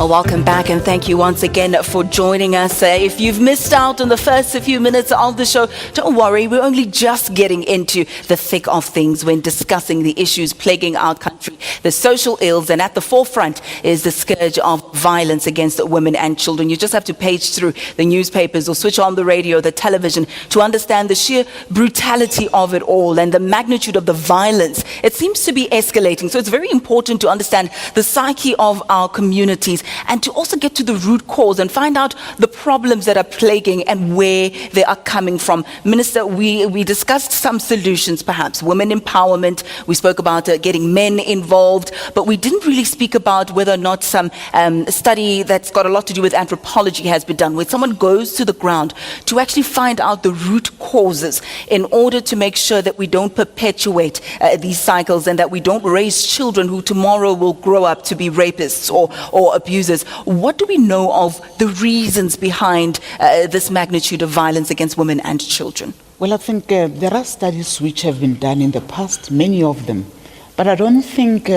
Well, welcome back, and thank you once again for joining us. If you've missed out on the first few minutes of the show, don't worry, we're only just getting into the thick of things when discussing the issues plaguing our country, the social ills, and at the forefront is the scourge of violence against women and children. You just have to page through the newspapers or switch on the radio, the television, to understand the sheer brutality of it all and the magnitude of the violence. It seems to be escalating, so it's very important to understand the psyche of our communities and to also get to the root cause and find out the problems that are plaguing and where they are coming from. Minister, we discussed some solutions, perhaps women empowerment. We spoke about getting men involved, but we didn't really speak about whether or not some study that's got a lot to do with anthropology has been done, where someone goes to the ground to actually find out the root causes in order to make sure that we don't perpetuate these cycles and that we don't raise children who tomorrow will grow up to be rapists or abusers. What do we know of the reasons behind this magnitude of violence against women and children? Well, I think there are studies which have been done in the past, many of them. But I don't think,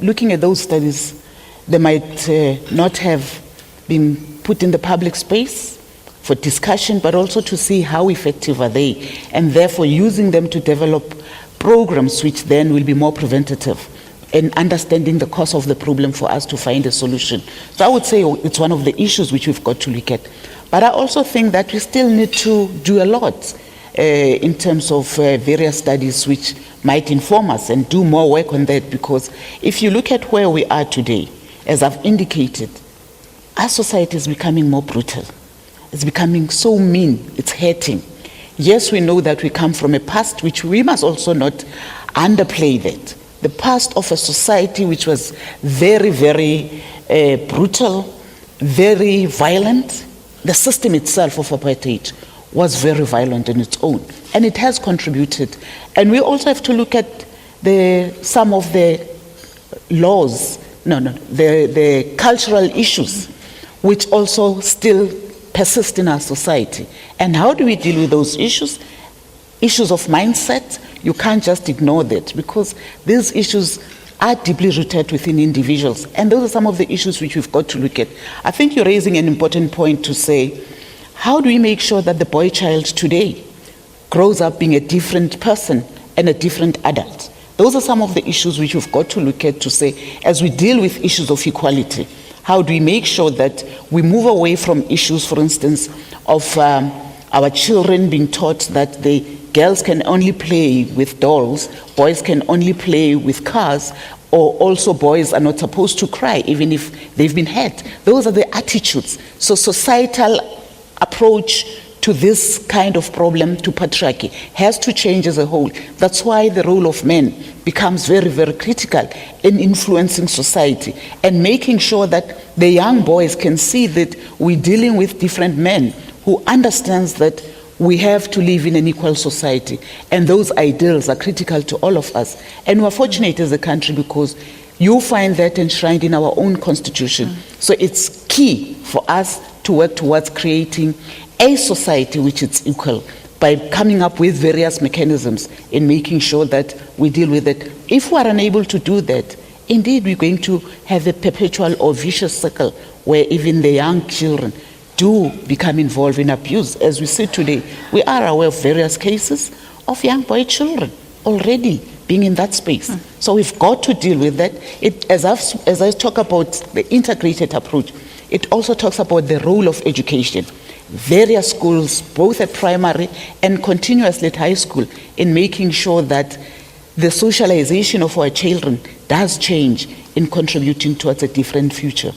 looking at those studies, they might not have been put in the public space for discussion, but also to see how effective are they, and therefore using them to develop programs which then will be more preventative and understanding the cause of the problem for us to find a solution. So I would say it's one of the issues which we've got to look at. But I also think that we still need to do a lot in terms of various studies which might inform us and do more work on that, because if you look at where we are today, as I've indicated, our society is becoming more brutal. It's becoming so mean, it's hurting. Yes, we know that we come from a past which we must also not underplay that. The past of a society which was very, very brutal, very violent. The system itself of apartheid was very violent in its own, and it has contributed. And we also have to look at some of the laws, the cultural issues, which also still persist in our society. And how do we deal with those issues? Issues of mindset. You can't just ignore that, because these issues are deeply rooted within individuals. And those are some of the issues which we've got to look at. I think you're raising an important point to say, how do we make sure that the boy child today grows up being a different person and a different adult? Those are some of the issues which we've got to look at to say, as we deal with issues of equality, how do we make sure that we move away from issues, for instance, of our children being taught that girls can only play with dolls, boys can only play with cars, or also boys are not supposed to cry even if they've been hurt. Those are the attitudes. So societal approach to this kind of problem, to patriarchy, has to change as a whole. That's why the role of men becomes very, very critical in influencing society and making sure that the young boys can see that we're dealing with different men who understands that we have to live in an equal society, and those ideals are critical to all of us. And we're fortunate as a country because you find that enshrined in our own constitution. So it's key for us to work towards creating a society which is equal by coming up with various mechanisms in making sure that we deal with it. If we are unable to do that, indeed we're going to have a perpetual or vicious circle where even the young children do become involved in abuse. As we see today, we are aware of various cases of young boy children already being in that space. So we've got to deal with that. As I talk about the integrated approach, it also talks about the role of education. Various schools, both at primary and continuously at high school, in making sure that the socialization of our children does change in contributing towards a different future.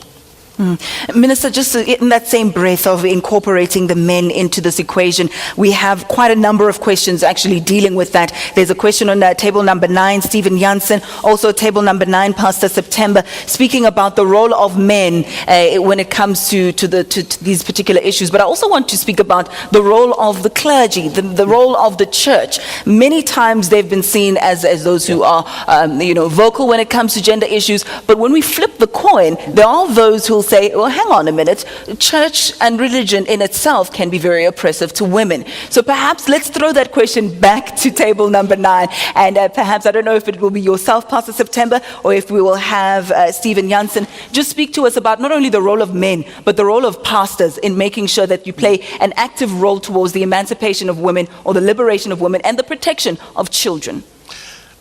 Minister, just in that same breath of incorporating the men into this equation, we have quite a number of questions actually dealing with that. There's a question on table number 9, Stephen Jansen, also table number 9, Pastor September, speaking about the role of men when it comes to these particular issues. But I also want to speak about the role of the clergy, the role of the church. Many times they've been seen as those who are vocal when it comes to gender issues. But when we flip the coin, there are those who will say, well, hang on a minute, church and religion in itself can be very oppressive to women. So perhaps let's throw that question back to table number 9, and perhaps, I don't know if it will be yourself, Pastor September, or if we will have Stephen Jansen just speak to us about not only the role of men, but the role of pastors in making sure that you play an active role towards the emancipation of women, or the liberation of women, and the protection of children.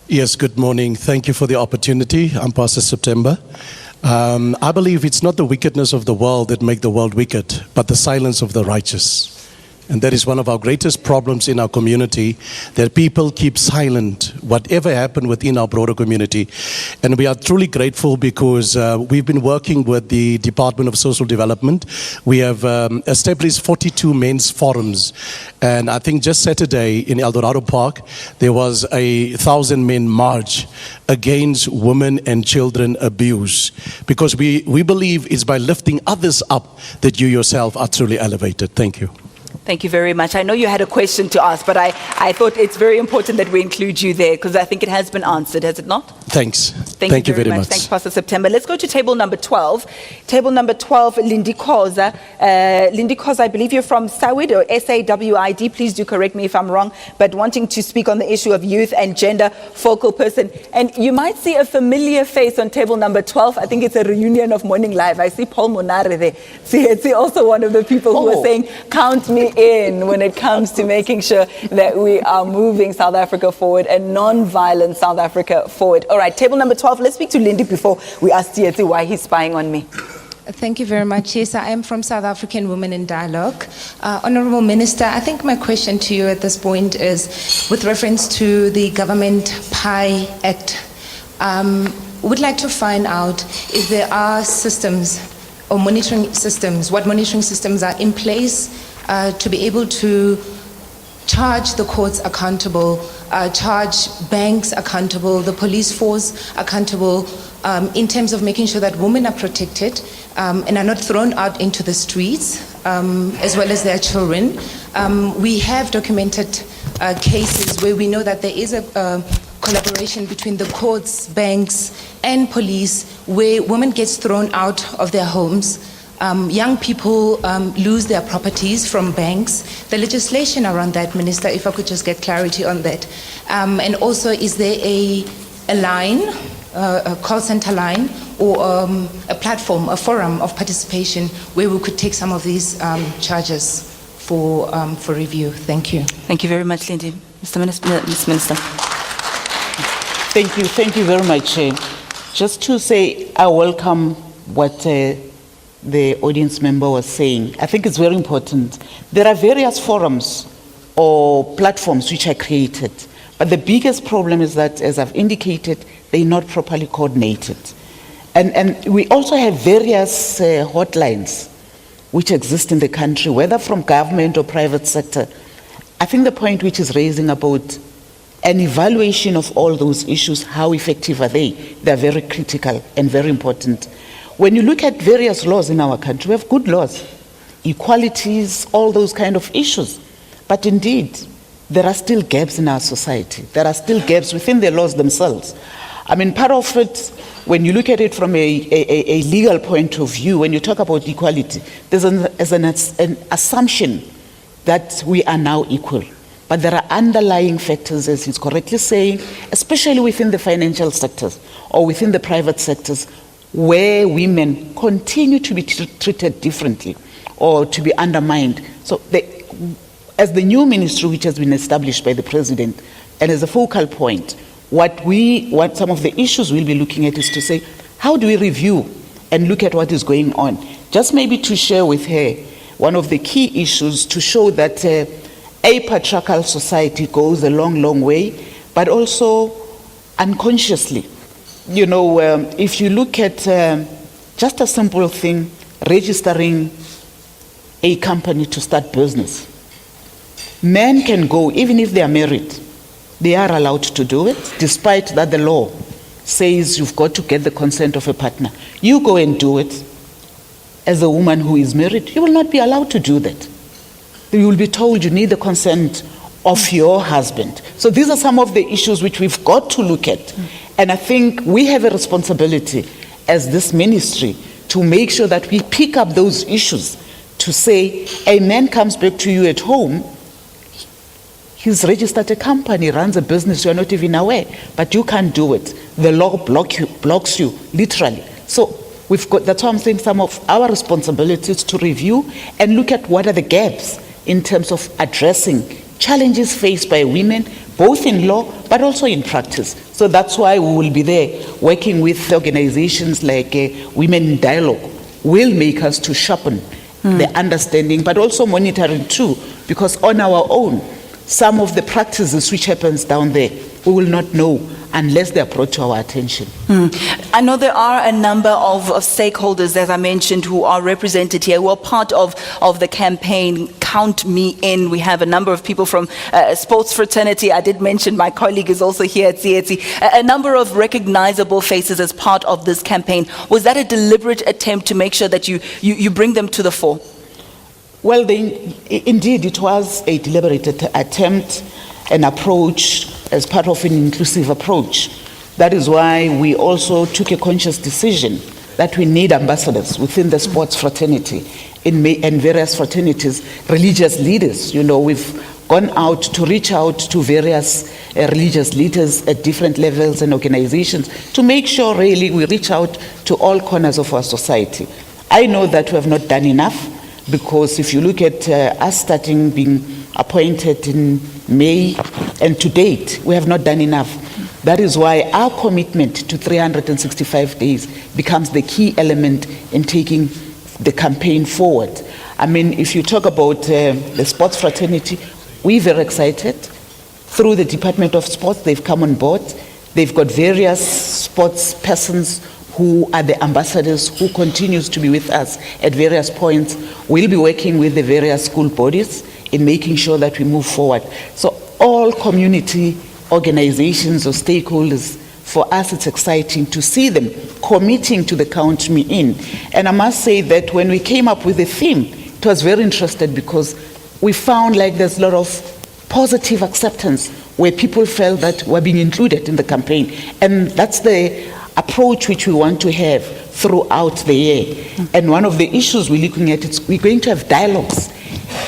Yes, good morning. Thank you for the opportunity. I'm Pastor September. I believe it's not the wickedness of the world that make the world wicked, but the silence of the righteous. And that is one of our greatest problems in our community, that people keep silent, whatever happened within our broader community. And we are truly grateful because we've been working with the Department of Social Development. We have established 42 men's forums. And I think just Saturday in El Dorado Park, there was a 1,000-men march against women and children abuse. Because we believe it's by lifting others up that you yourself are truly elevated. Thank you. Thank you very much. I know you had a question to ask, but I thought it's very important that we include you there because I think it has been answered, has it not? Thanks. Thank you very much. Thanks, Pastor September. Let's go to table number 12. Table number 12, Lindy Koza. Lindy Koza, I believe you're from SAWID or SAWID. Please do correct me if I'm wrong, but wanting to speak on the issue of youth and gender focal person. And you might see a familiar face on table number 12. I think it's a reunion of Morning Live. I see Paul Monare there. See also one of the people who are saying, count me in when it comes to making sure that we are moving South Africa forward and non-violent South Africa forward. All right, table number 12. Let's speak to Lindy before we ask Tietze why he's spying on me. Thank you very much. Yes, I am from South African Women in Dialogue. Honorable Minister, I think my question to you at this point is with reference to the Government PI Act. Would like to find out if there are systems or monitoring systems, what monitoring systems are in place to be able to charge the courts accountable, charge banks accountable, the police force accountable, in terms of making sure that women are protected and are not thrown out into the streets, as well as their children. We have documented cases where we know that there is a collaboration between the courts, banks, and police, where women get thrown out of their homes. Young people lose their properties from banks. The legislation around that, Minister, if I could just get clarity on that. And also, is there a line, a call center line, or a platform, a forum of participation where we could take some of these charges for review? Thank you. Thank you very much, Lindy. Mr. Minister. Thank you very much. Just to say, I welcome what the audience member was saying. I think it's very important. There are various forums or platforms which are created, but the biggest problem is that, as I've indicated, they're not properly coordinated. And we also have various hotlines which exist in the country, whether from government or private sector. I think the point which is raising about an evaluation of all those issues, how effective are they? They're very critical and very important. When you look at various laws in our country, we have good laws, equalities, all those kind of issues. But indeed, there are still gaps in our society. There are still gaps within the laws themselves. I mean, part of it, when you look at it from a legal point of view, when you talk about equality, there's an assumption that we are now equal. But there are underlying factors, as he's correctly saying, especially within the financial sectors or within the private sectors, where women continue to be treated differently or to be undermined. So as the new ministry which has been established by the President, and as a focal point, what some of the issues we'll be looking at is to say, how do we review and look at what is going on? Just maybe to share with her one of the key issues to show that a patriarchal society goes a long, long way, but also unconsciously. You know, if you look at just a simple thing, registering a company to start business, men can go, even if they are married, they are allowed to do it, despite that the law says you've got to get the consent of a partner. You go and do it. As a woman who is married, you will not be allowed to do that. You will be told you need the consent of your husband. So these are some of the issues which we've got to look at. And I think we have a responsibility as this ministry to make sure that we pick up those issues to say, a man comes back to you at home, he's registered a company, runs a business, you're not even aware, but you can't do it. The law blocks you, literally. So that's why I'm saying some of our responsibilities to review and look at what are the gaps in terms of addressing challenges faced by women, both in law, but also in practice. So that's why we will be there working with organizations like Women in Dialogue, will make us to sharpen the understanding, but also monitoring too, because on our own, some of the practices which happens down there, we will not know unless they are brought to our attention. I know there are a number of stakeholders, as I mentioned, who are represented here, who are part of the campaign, Count Me In. We have a number of people from sports fraternity. I did mention my colleague is also here at Tsietsi. A number of recognizable faces as part of this campaign. Was that a deliberate attempt to make sure that you bring them to the fore? Well, indeed, it was a deliberate attempt, an approach as part of an inclusive approach. That is why we also took a conscious decision that we need ambassadors within the sports fraternity and various fraternities, religious leaders. You know, we've gone out to reach out to various religious leaders at different levels and organizations to make sure really we reach out to all corners of our society. I know that we have not done enough, because if you look at us starting being appointed in May and to date, we have not done enough. That is why our commitment to 365 days becomes the key element in taking the campaign forward. I mean, if you talk about the sports fraternity, we're very excited. Through the Department of Sports, they've come on board. They've got various sports persons who are the ambassadors, who continues to be with us at various points. We'll be working with the various school bodies in making sure that we move forward. So all community organizations or stakeholders, for us it's exciting to see them committing to the Count Me In. And I must say that when we came up with the theme, it was very interesting because we found like there's a lot of positive acceptance where people felt that we're being included in the campaign. And that's the approach which we want to have throughout the year. And one of the issues we're looking at is we're going to have dialogues,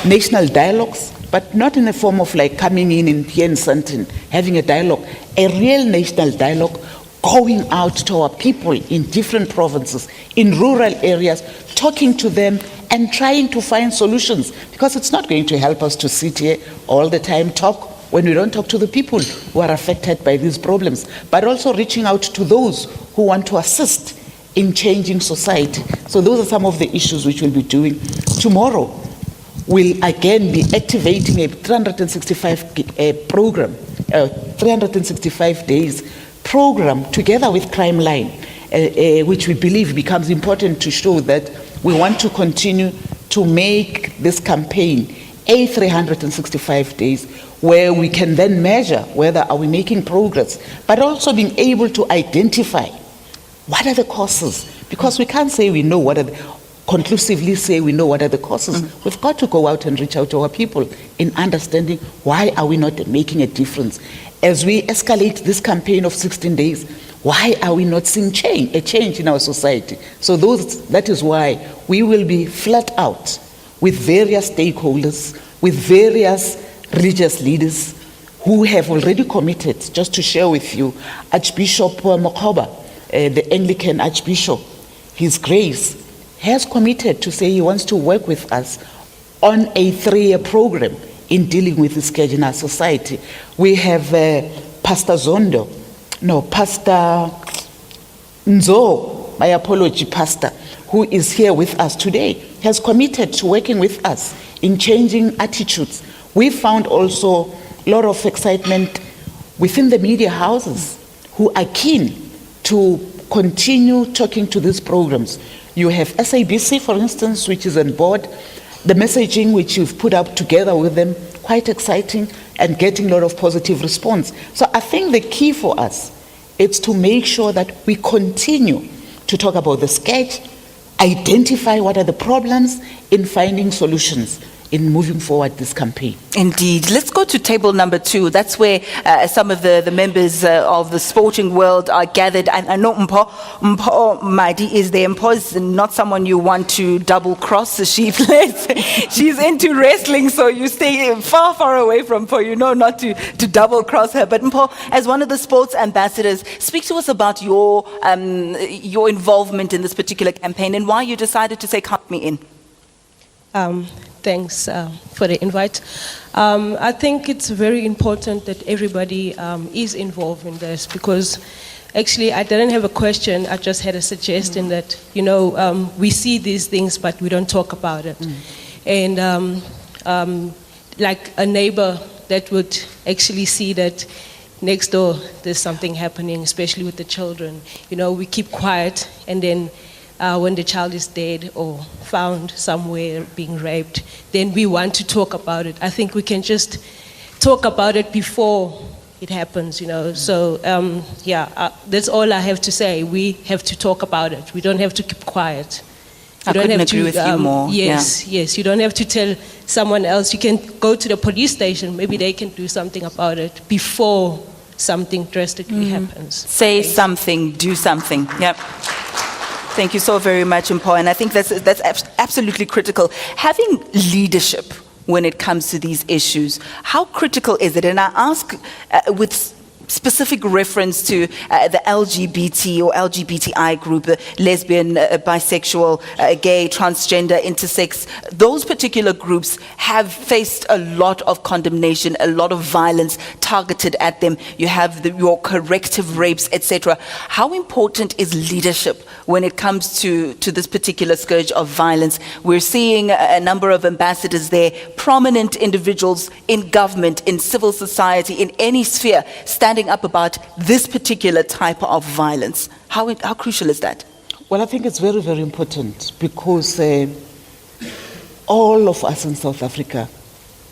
national dialogues, but not in the form of like coming in here in Sandton, having a dialogue, a real national dialogue, going out to our people in different provinces, in rural areas, talking to them and trying to find solutions, because it's not going to help us to sit here all the time, talk, when we don't talk to the people who are affected by these problems, but also reaching out to those who want to assist in changing society. So those are some of the issues which we'll be doing. Tomorrow, we'll again be activating a 365 program, 365 days program together with Crime Line, which we believe becomes important to show that we want to continue to make this campaign a 365 days where we can then measure whether are we making progress, but also being able to identify what are the causes, because we can't say we know what are conclusively say we know what are the causes. We've got to go out and reach out to our people in understanding why are we not making a difference. As we escalate this campaign of 16 days, why are we not seeing a change in our society? So that is why we will be flat out with various stakeholders, with various religious leaders who have already committed. Just to share with you, Archbishop Mokoba, the Anglican Archbishop, His Grace, has committed to say he wants to work with us on a 3-year program in dealing with this scourge in our society. We have Pastor Nzo, my apology, Pastor, who is here with us today, has committed to working with us in changing attitudes. We found also a lot of excitement within the media houses who are keen to continue talking to these programs. You have SABC, for instance, which is on board. The messaging which you've put up together with them, quite exciting and getting a lot of positive response. So I think the key for us is to make sure that we continue to talk about the scourge, identify what are the problems in finding solutions. in moving forward this campaign. Indeed. Let's go to table number 2. That's where some of the members of the sporting world are gathered. And I know Mpho Madi is there. Mpho is not someone you want to double cross. She's into wrestling, so you stay far, far away from Mpho. You know not to double cross her. But Mpho, as one of the sports ambassadors, speak to us about your involvement in this particular campaign and why you decided to say, count me in. Thanks for the invite. I think it's very important that everybody is involved in this, because actually I didn't have a question, I just had a suggestion that, we see these things but we don't talk about it. And like a neighbor that would actually see that next door there's something happening, especially with the children. We keep quiet, and then when the child is dead or found somewhere being raped, then we want to talk about it. I think we can just talk about it before it happens, So, that's all I have to say. We have to talk about it. We don't have to keep quiet. I couldn't agree with you more. Yes, you don't have to tell someone else. You can go to the police station. Maybe they can do something about it before something drastically happens. Say something, do something. Yep. Thank you so very much, Mpho, and I think that's absolutely critical. Having leadership when it comes to these issues, how critical is it? And I ask with specific reference to the LGBT or LGBTI group, lesbian, bisexual, gay, transgender, intersex. Those particular groups have faced a lot of condemnation, a lot of violence targeted at them. You have your corrective rapes, etc. How important is leadership when it comes to this particular scourge of violence? We're seeing a number of ambassadors there, prominent individuals in government, in civil society, in any sphere, standing up about this particular type of violence. How crucial is that? Well, I think it's very, very important, because all of us in South Africa,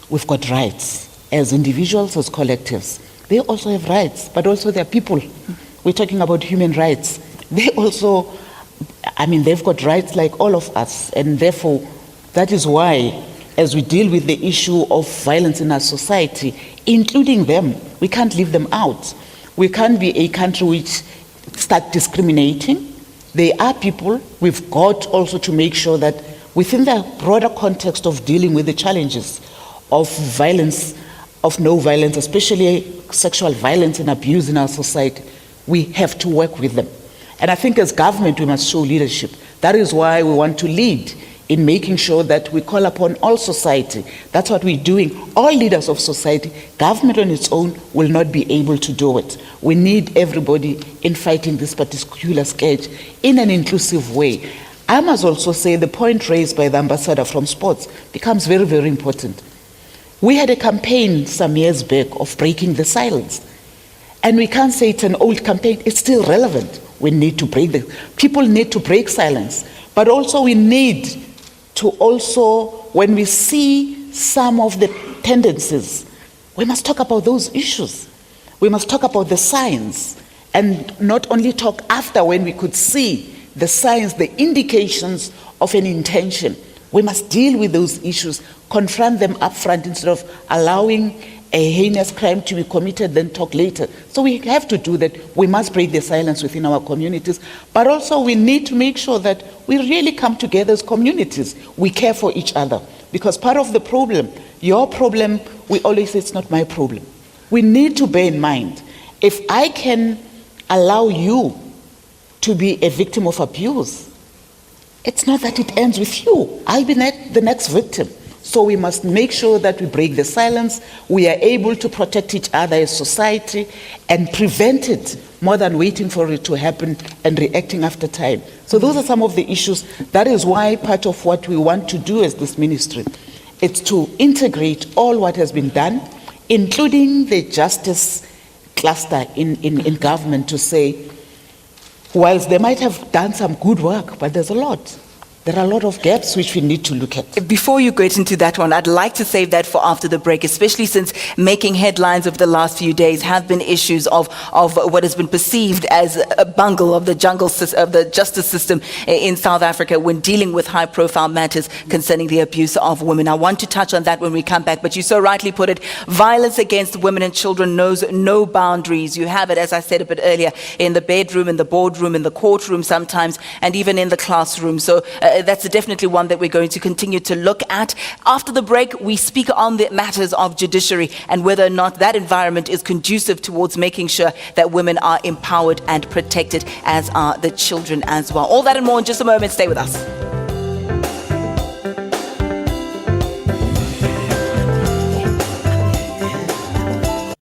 we've got rights as individuals, as collectives. They also have rights, but also they're people. We're talking about human rights. They also, they've got rights like all of us, and therefore that is why, as we deal with the issue of violence in our society, including them, we can't leave them out. We can't be a country which start discriminating. They are people. We've got also to make sure that within the broader context of dealing with the challenges of violence, of no violence, especially sexual violence and abuse in our society, we have to work with them. And I think as government, we must show leadership. That is why we want to lead in making sure that we call upon all society. That's what we're doing. All leaders of society. Government on its own will not be able to do it. We need everybody in fighting this particular scourge in an inclusive way. I must also say the point raised by the ambassador from sports becomes very, very important. We had a campaign some years back of breaking the silence. And we can't say it's an old campaign. It's still relevant. We need to people need to break silence. But also we need to also, when we see some of the tendencies, we must talk about those issues. We must talk about the signs, and not only talk after when we could see the signs, the indications of an intention. We must deal with those issues, confront them up front instead of allowing a heinous crime to be committed, then talk later. So we have to do that. We must break the silence within our communities, but also we need to make sure that we really come together as communities. We care for each other, because part of the problem, your problem, we always say it's not my problem. We need to bear in mind, if I can allow you to be a victim of abuse, it's not that it ends with you. I'll be the next victim. So we must make sure that we break the silence, we are able to protect each other as society and prevent it more than waiting for it to happen and reacting after time. So those are some of the issues. That is why part of what we want to do as this ministry is to integrate all what has been done, including the justice cluster in government, to say, whilst they might have done some good work, but there's a lot. there are a lot of gaps which we need to look at. Before you get into that one, I'd like to save that for after the break, especially since making headlines over the last few days have been issues of what has been perceived as a bungle of the justice system in South Africa when dealing with high-profile matters concerning the abuse of women. I want to touch on that when we come back, but you so rightly put it, violence against women and children knows no boundaries. You have it, as I said a bit earlier, in the bedroom, in the boardroom, in the courtroom sometimes, and even in the classroom. So that's definitely one that we're going to continue to look at. After the break, we speak on the matters of judiciary and whether or not that environment is conducive towards making sure that women are empowered and protected, as are the children as well. All that and more in just a moment. Stay with us.